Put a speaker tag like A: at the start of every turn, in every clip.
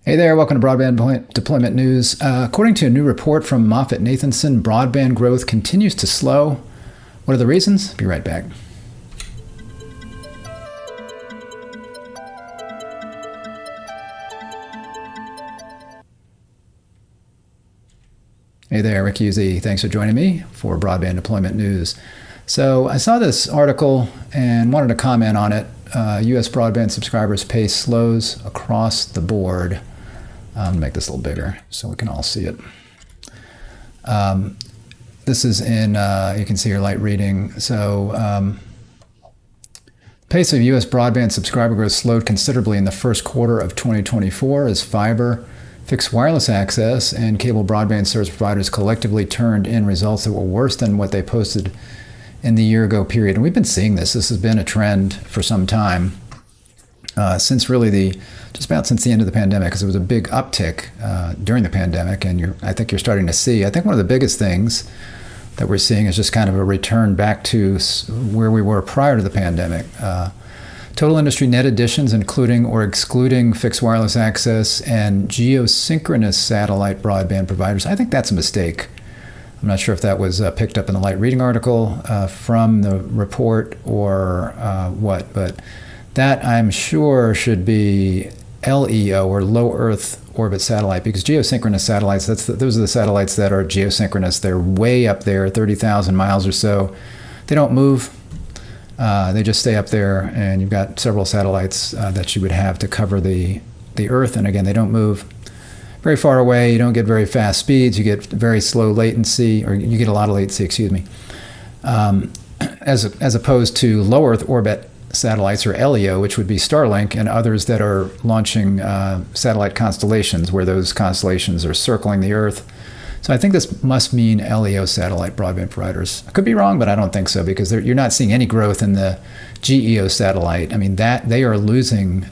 A: Hey there, welcome to Broadband Deployment News. According to a new report from MoffettNathanson, broadband growth continues to slow. What are the reasons? Be right back. Hey there, Rick Husey. Thanks for joining me for Broadband Deployment News. So I saw this article and wanted to comment on it. U.S. broadband subscribers pace slows across the board. I'm going to make this a little bigger so we can all see it. This is in, you can see your light reading. So pace of U.S. broadband subscriber growth slowed considerably in the first quarter of 2024 as fiber, fixed wireless access, and cable broadband service providers collectively turned in results that were worse than what they posted in the year-ago period. And we've been seeing this. This has been a trend for some time, since really just about since the end of the pandemic, because it was a big uptick during the pandemic. And I think you're starting to see, I think one of the biggest things that we're seeing is just kind of a return back to where we were prior to the pandemic. Total industry net additions, including or excluding fixed wireless access and geosynchronous satellite broadband providers. I think that's a mistake. I'm not sure if that was picked up in the light reading article from the report or what, but that I'm sure should be LEO, or low Earth orbit satellite, because geosynchronous satellites, those are the satellites that are geosynchronous. They're way up there, 30,000 miles or so. They don't move. They just stay up there, and you've got several satellites that you would have to cover the Earth, and again, they don't move very far away. You don't get very fast speeds. You get very slow latency, or you get a lot of latency, excuse me, as opposed to low Earth orbit satellites, or LEO, which would be Starlink and others that are launching satellite constellations, where those constellations are circling the Earth. So I think this must mean LEO satellite broadband providers. I could be wrong, but I don't think so, because you're not seeing any growth in the GEO satellite. I mean, that they are losing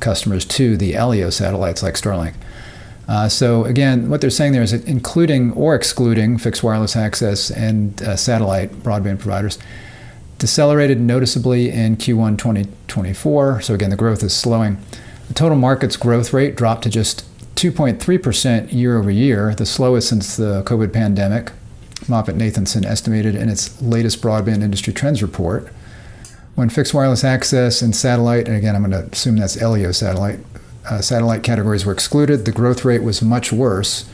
A: customers to the LEO satellites like Starlink. So again, what they're saying there is that including or excluding fixed wireless access and satellite broadband providers decelerated noticeably in Q1 2024. So again, the growth is slowing. The total market's growth rate dropped to just 2.3% year over year, the slowest since the COVID pandemic, MoffettNathanson estimated in its latest broadband industry trends report. When fixed wireless access and satellite, and again, I'm going to assume that's LEO satellite categories were excluded, the growth rate was much worse,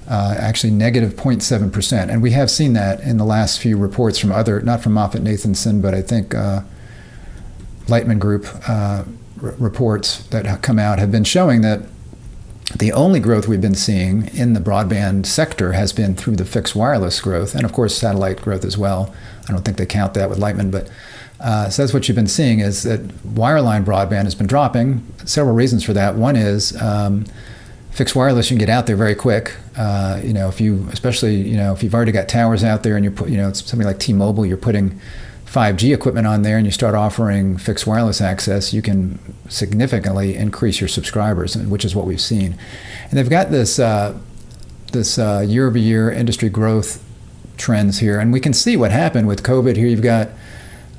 A: actually negative 0.7%. And we have seen that in the last few reports from not from MoffettNathanson, but I think Lightman Group reports that have come out have been showing that the only growth we've been seeing in the broadband sector has been through the fixed wireless growth, and of course satellite growth as well. I don't think they count that with Lightman, but so that's what you've been seeing, is that wireline broadband has been dropping. Several reasons for that. One is fixed wireless, you can get out there very quick. If you've already got towers out there and you put, it's something like T-Mobile, you're putting 5G equipment on there and you start offering fixed wireless access, you can significantly increase your subscribers, which is what we've seen. And they've got this year-over-year industry growth trends here, and we can see what happened with COVID. Here you've got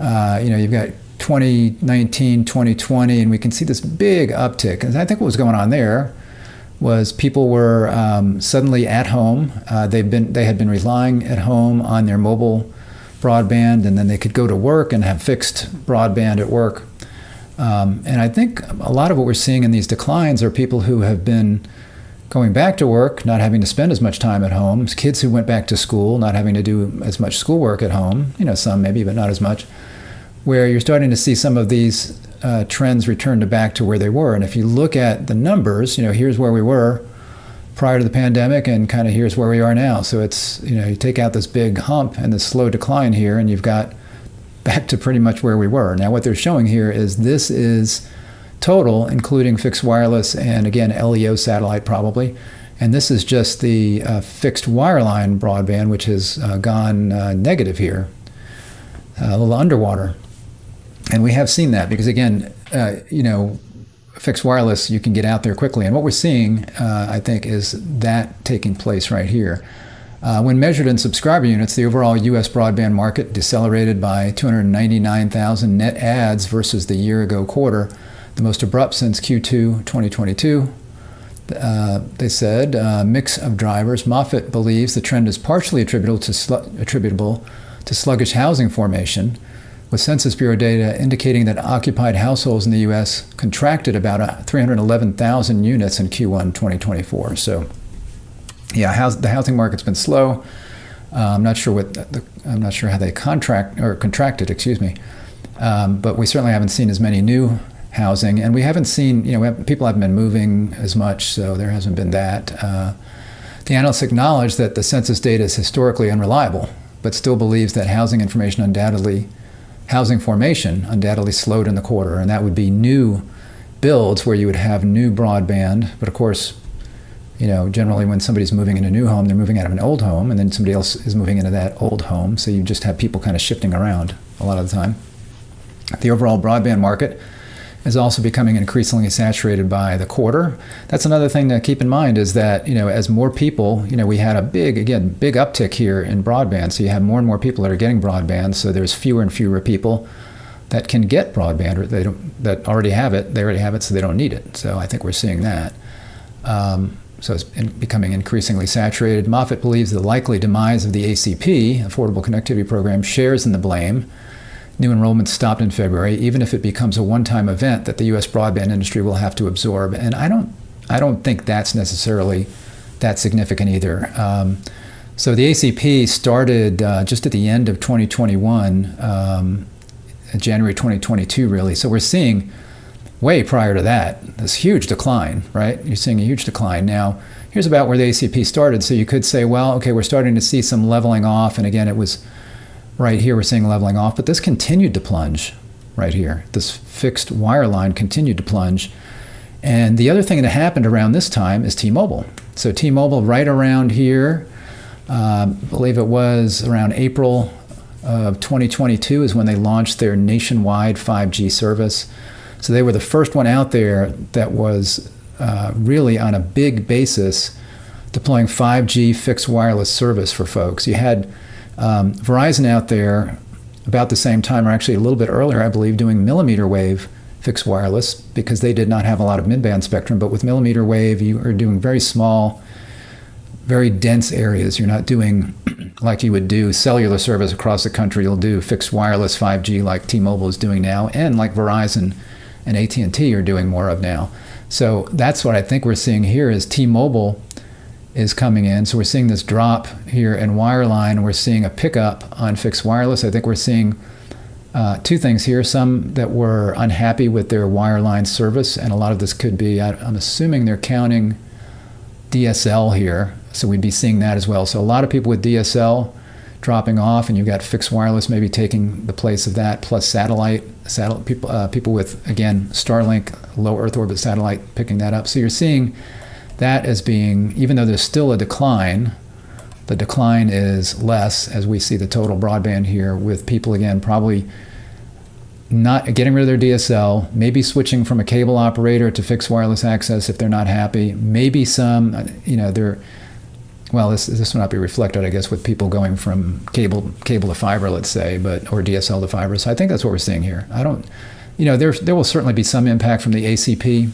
A: 2019, 2020, and we can see this big uptick. And I think what was going on there was people were suddenly at home. They had been relying at home on their mobile broadband, and then they could go to work and have fixed broadband at work. And I think a lot of what we're seeing in these declines are people who have been going back to work, not having to spend as much time at home, kids who went back to school, not having to do as much schoolwork at home, some maybe, but not as much, where you're starting to see some of these trends return back to where they were. And if you look at the numbers, here's where we were prior to the pandemic, and kind of here's where we are now. So it's, you take out this big hump and this slow decline here, and you've got back to pretty much where we were. Now what they're showing here is this is total, including fixed wireless and again, LEO satellite probably. And this is just the fixed wireline broadband, which has gone negative here, a little underwater. And we have seen that because again, fixed wireless, you can get out there quickly. And what we're seeing, I think, is that taking place right here. When measured in subscriber units, the overall U.S. broadband market decelerated by 299,000 net adds versus the year-ago quarter, the most abrupt since Q2 2022. They said, mix of drivers. Moffett believes the trend is partially attributable to sluggish housing formation, with Census Bureau data indicating that occupied households in the U.S. contracted about 311,000 units in Q1 2024. So, yeah, the housing market's been slow. I'm not sure how they contracted. Excuse me, but we certainly haven't seen as many new housing, and we haven't seen, people haven't been moving as much, so there hasn't been that. The analysts acknowledge that the census data is historically unreliable, but still believes that housing formation undoubtedly slowed in the quarter, and that would be new builds where you would have new broadband. But of course, generally when somebody's moving in a new home, they're moving out of an old home, and then somebody else is moving into that old home, so you just have people kind of shifting around a lot of the time. The overall broadband market is also becoming increasingly saturated by the quarter. That's another thing to keep in mind, is that, as more people, we had a big uptick here in broadband. So you have more and more people that are getting broadband. So there's fewer and fewer people that can get broadband, or that already have it. They already have it, so they don't need it. So I think we're seeing that. So it's becoming increasingly saturated. Moffett believes the likely demise of the ACP, Affordable Connectivity Program, shares in the blame. New enrollments stopped in February, even if it becomes a one-time event that the U.S. broadband industry will have to absorb. And I don't think that's necessarily that significant either. So the ACP started just at the end of 2021, January 2022, really. So we're seeing way prior to that this huge decline, right? You're seeing a huge decline. Now, here's about where the ACP started. So you could say, well, okay, we're starting to see some leveling off. And again, it was right here, we're seeing leveling off, but this continued to plunge right here. This fixed wire line continued to plunge. And the other thing that happened around this time is T-Mobile. So T-Mobile right around here, I believe it was around April of 2022 is when they launched their nationwide 5G service. So they were the first one out there that was really on a big basis deploying 5G fixed wireless service for folks. You had Verizon out there about the same time, or actually a little bit earlier, I believe, doing millimeter wave fixed wireless, because they did not have a lot of mid-band spectrum. But with millimeter wave, you are doing very small, very dense areas. You're not doing like you would do cellular service across the country. You'll do fixed wireless 5G like T-Mobile is doing now, and like Verizon and AT&T are doing more of now. So that's what I think we're seeing here, is T-Mobile is coming in. So we're seeing this drop here in wireline. We're seeing a pickup on fixed wireless. I think we're seeing two things here. Some that were unhappy with their wireline service, and a lot of this could be, I'm assuming they're counting DSL here. So we'd be seeing that as well. So a lot of people with DSL dropping off, and you've got fixed wireless maybe taking the place of that, plus satellite people with, again, Starlink, low Earth orbit satellite picking that up. So you're seeing that as being, even though there's still a decline, the decline is less as we see the total broadband here, with people, again, probably not getting rid of their DSL, maybe switching from a cable operator to fixed wireless access if they're not happy. Maybe some, this will not be reflected, I guess, with people going from cable to fiber, let's say, or DSL to fiber. So I think that's what we're seeing here. There will certainly be some impact from the ACP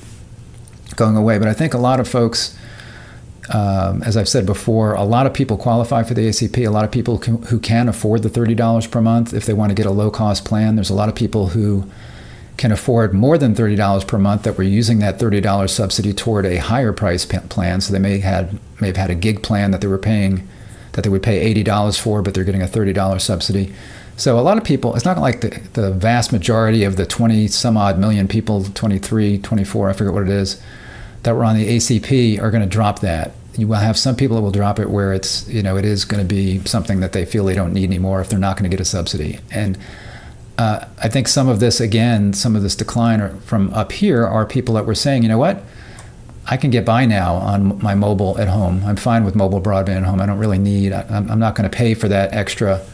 A: going away, but I think a lot of folks, as I've said before, a lot of people qualify for the ACP. A lot of people who can afford the $30 per month if they want to get a low-cost plan. There's a lot of people who can afford more than $30 per month that were using that $30 subsidy toward a higher price plan. So they may have had a gig plan that they would pay $80 for, but they're getting a $30 subsidy. So a lot of people, it's not like the vast majority of the 20 some odd million people, 23, 24, I forget what it is, that were on the ACP are going to drop that. You will have some people that will drop it where it is going to be something that they feel they don't need anymore if they're not going to get a subsidy. And I think some of this decline from up here are people that were saying, you know what, I can get by now on my mobile at home. I'm fine with mobile broadband at home. I don't really need, I'm not going to pay for that extra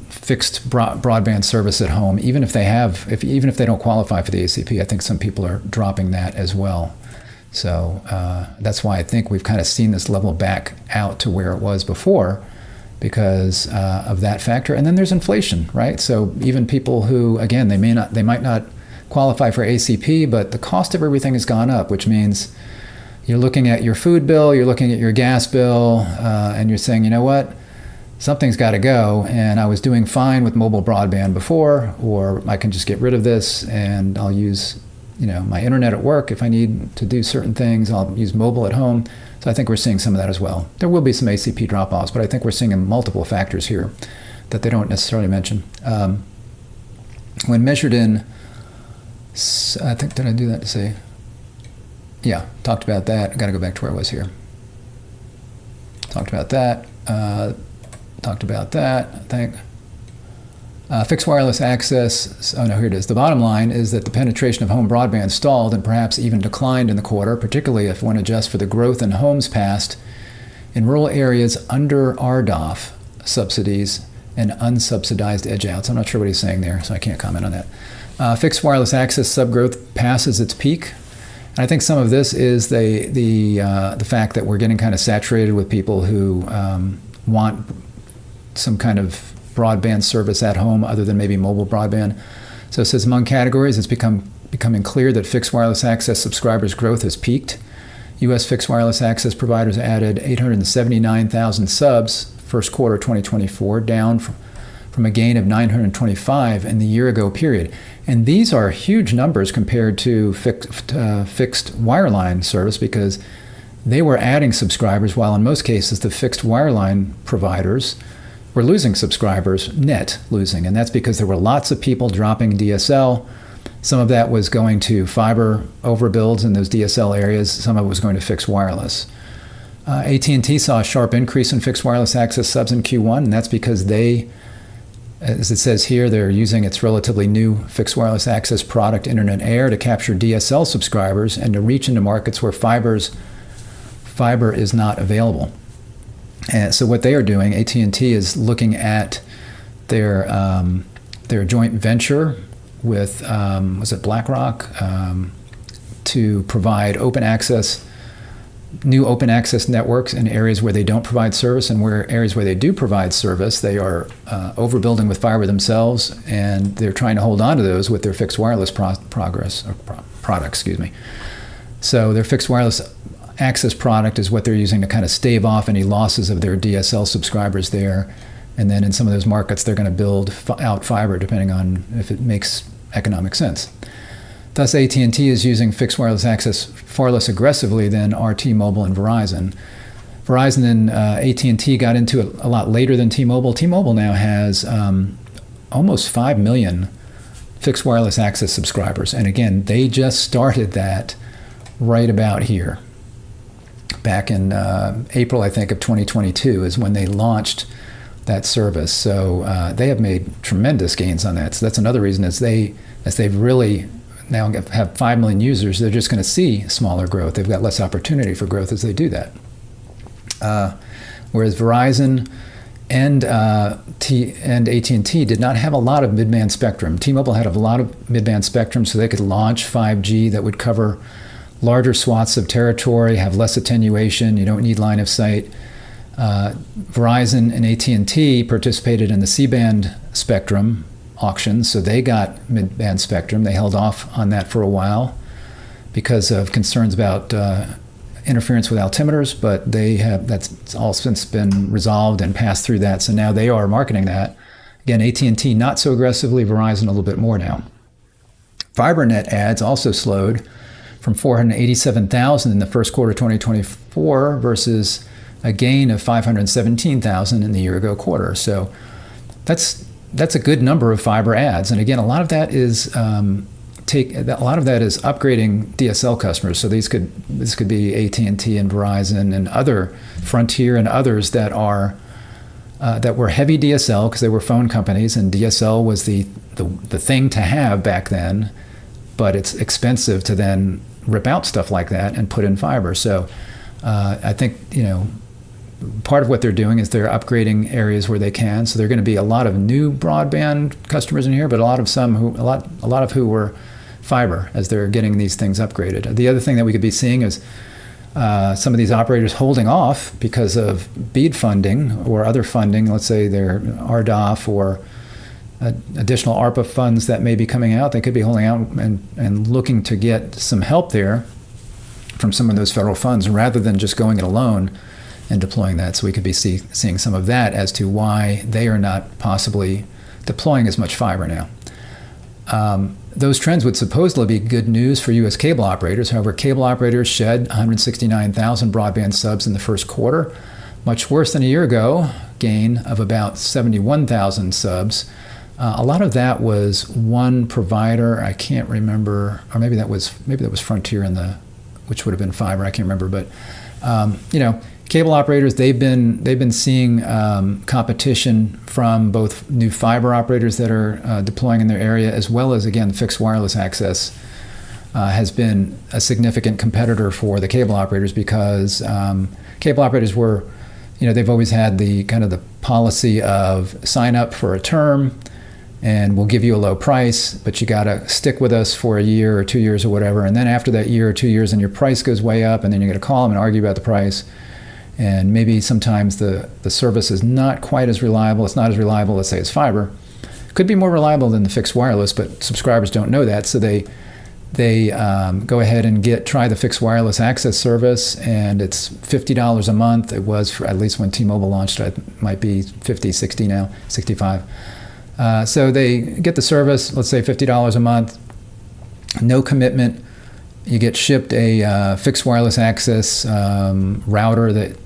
A: fixed broadband service at home, even if they don't qualify for the ACP. I think some people are dropping that as well. So that's why I think we've kind of seen this level back out to where it was before, because of that factor. And then there's inflation, right? So even people who, again, they might not qualify for ACP, but the cost of everything has gone up, which means you're looking at your food bill, you're looking at your gas bill, and you're saying, you know what, something's got to go, and I was doing fine with mobile broadband before, or I can just get rid of this and I'll use my internet at work. If I need to do certain things, I'll use mobile at home. So I think we're seeing some of that as well. There will be some ACP drop-offs, but I think we're seeing multiple factors here that they don't necessarily mention. When measured in, I think, did I do that to say? Yeah, talked about that. I got to go back to where I was here. Talked about that. I think. Fixed wireless access, oh no, here it is. The bottom line is that the penetration of home broadband stalled and perhaps even declined in the quarter, particularly if one adjusts for the growth in homes passed in rural areas under RDOF subsidies and unsubsidized edge-outs. I'm not sure what he's saying there, so I can't comment on that. Fixed wireless access subgrowth passes its peak. And I think some of this is the fact that we're getting kind of saturated with people who want some kind of broadband service at home other than maybe mobile broadband. So it says among categories, it's becoming clear that fixed wireless access subscribers growth has peaked. U.S. fixed wireless access providers added 879,000 subs first quarter 2024, down from a gain of 925 in the year-ago period. And these are huge numbers compared to fixed wireline service, because they were adding subscribers, while in most cases the fixed wireline providers were losing subscribers, net losing. And that's because there were lots of people dropping DSL. Some of that was going to fiber overbuilds in those DSL areas. Some of it was going to fixed wireless. AT&T saw a sharp increase in fixed wireless access subs in Q1, and that's because they, as it says here, they're using its relatively new fixed wireless access product, Internet Air, to capture DSL subscribers and to reach into markets where fiber is not available. And so what they are doing, AT&T is looking at their joint venture with, was it BlackRock, to provide new open access networks in areas where they don't provide service, and areas where they do provide service, they are overbuilding with fiber themselves, and they're trying to hold on to those with their fixed wireless product. So their fixed wireless access product is what they're using to kind of stave off any losses of their DSL subscribers there. And then in some of those markets, they're going to build out fiber depending on if it makes economic sense. Thus, AT&T is using fixed wireless access far less aggressively than are T-Mobile and Verizon. Verizon and AT&T got into it a lot later than T-Mobile. T-Mobile now has almost 5 million fixed wireless access subscribers. And again, they just started that right about here. Back in April, I think, of 2022 is when they launched that service. So they have made tremendous gains on that. So that's another reason, as they've really now have 5 million users, they're just going to see smaller growth. They've got less opportunity for growth as they do that. Whereas Verizon and AT&T did not have a lot of mid-band spectrum. T-Mobile had a lot of mid-band spectrum, so they could launch 5G that would cover larger swaths of territory, have less attenuation. You don't need line of sight. Verizon and AT&T participated in the C-band spectrum auctions, so they got mid-band spectrum. They held off on that for a while because of concerns about interference with altimeters, but that's all since been resolved and passed through that. So now they are marketing that. Again, AT&T not so aggressively, Verizon a little bit more now. Fiber net adds also slowed from 487,000 in the first quarter of 2024 versus a gain of 517,000 in the year-ago quarter. So that's a good number of fiber adds. And again, a lot of that is upgrading DSL customers. So this could be AT&T and Verizon and other Frontier and others that were heavy DSL because they were phone companies, and DSL was the thing to have back then. But it's expensive to then rip out stuff like that and put in fiber. So I think part of what they're doing is they're upgrading areas where they can. So there are going to be a lot of new broadband customers in here, but a lot of who were fiber as they're getting these things upgraded. The other thing that we could be seeing is some of these operators holding off because of BEAD funding or other funding. Let's say their RDOF or additional ARPA funds that may be coming out. They could be holding out and looking to get some help there from some of those federal funds rather than just going it alone and deploying that. So we could be seeing some of that as to why they are not possibly deploying as much fiber now. Those trends would supposedly be good news for U.S. cable operators. However, cable operators shed 169,000 broadband subs in the first quarter, much worse than a year ago, gain of about 71,000 subs. A lot of that was one provider. I can't remember, or maybe that was Frontier which would have been fiber. I can't remember, but cable operators, they've been seeing competition from both new fiber operators that are deploying in their area, as well as, again, fixed wireless access has been a significant competitor for the cable operators, because cable operators were, they've always had the kind of the policy of sign up for a term and we'll give you a low price, but you got to stick with us for a year or 2 years or whatever. And then after that year or 2 years, and your price goes way up, and then you're going to call them and argue about the price. And maybe sometimes the service is not quite as reliable. It's not as reliable, let's say, as fiber. Could be more reliable than the fixed wireless, but subscribers don't know that. So they go ahead and try the fixed wireless access service, and it's $50 a month. It was, for, at least when T-Mobile launched, it might be $50, $60 now, $65. So they get the service, let's say $50 a month, no commitment. You get shipped a fixed wireless access router that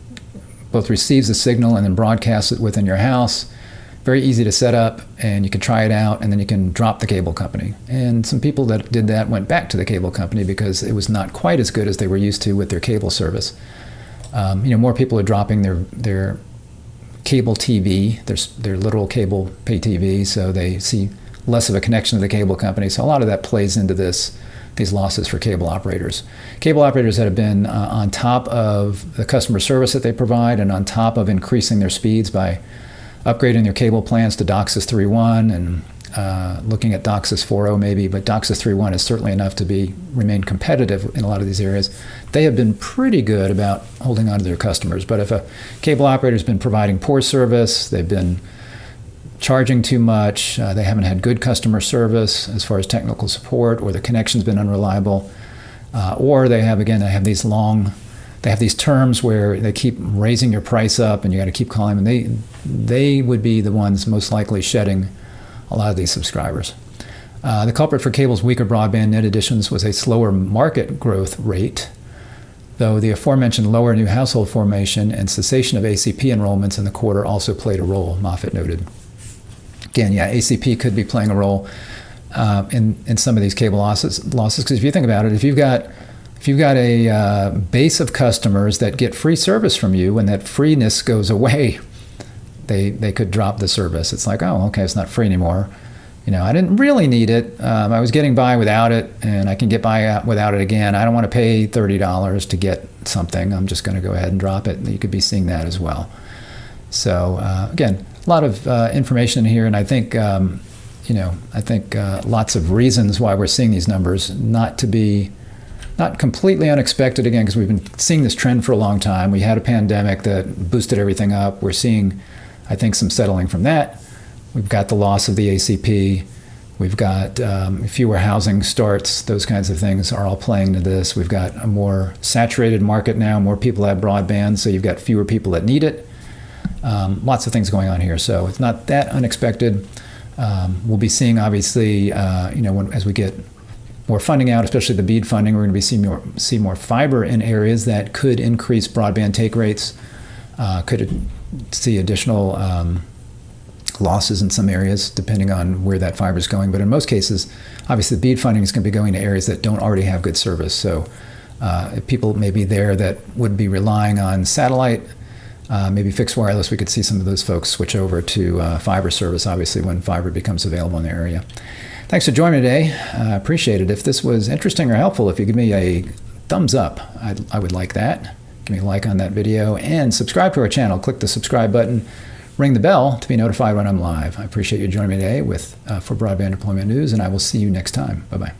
A: both receives the signal and then broadcasts it within your house. Very easy to set up, and you can try it out, and then you can drop the cable company. And some people that did that went back to the cable company because it was not quite as good as they were used to with their cable service. More people are dropping their cable TV, their literal cable pay TV, so they see less of a connection to the cable company. So a lot of that plays into these losses for cable operators. Cable operators that have been on top of the customer service that they provide and on top of increasing their speeds by upgrading their cable plans to DOCSIS 3.1 and looking at DOCSIS 4.0 maybe, but DOCSIS 3.1 is certainly enough to remain competitive in a lot of these areas. They have been pretty good about holding on to their customers. But if a cable operator's been providing poor service, they've been charging too much, they haven't had good customer service as far as technical support, or the connection's been unreliable, or they have these terms where they keep raising your price up and you got to keep calling them, and they would be the ones most likely shedding a lot of these subscribers. The culprit for cable's weaker broadband net additions was a slower market growth rate, though the aforementioned lower new household formation and cessation of ACP enrollments in the quarter also played a role, Moffett noted. Again, yeah, ACP could be playing a role in some of these cable losses. Because if you think about it, if you've got a base of customers that get free service from you, when that freeness goes away, they could drop the service. It's like, oh, okay, it's not free anymore. I didn't really need it. I was getting by without it, and I can get by without it again. I don't want to pay $30 to get something. I'm just going to go ahead and drop it. You could be seeing that as well. So again, a lot of information in here, and I think lots of reasons why we're seeing these numbers, not completely unexpected, again, because we've been seeing this trend for a long time. We had a pandemic that boosted everything up. We're seeing, I think, some settling from that. We've got the loss of the ACP. We've got fewer housing starts. Those kinds of things are all playing to this. We've got a more saturated market now. More people have broadband, so you've got fewer people that need it. Lots of things going on here, so it's not that unexpected. We'll be seeing, obviously, as we get more funding out, especially the BEAD funding, we're going to be see more fiber in areas that could increase broadband take rates, could see additional losses in some areas, depending on where that fiber is going. But in most cases, obviously, the BEAD funding is going to be going to areas that don't already have good service. So if people may be there that would be relying on satellite, maybe fixed wireless, we could see some of those folks switch over to fiber service, obviously, when fiber becomes available in the area. Thanks for joining me today. I appreciate it. If this was interesting or helpful, if you give me a thumbs up, I would like that. Give me a like on that video and subscribe to our channel. Click the subscribe button, ring the bell to be notified when I'm live. I appreciate you joining me today for Broadband Deployment News, and I will see you next time. Bye-bye.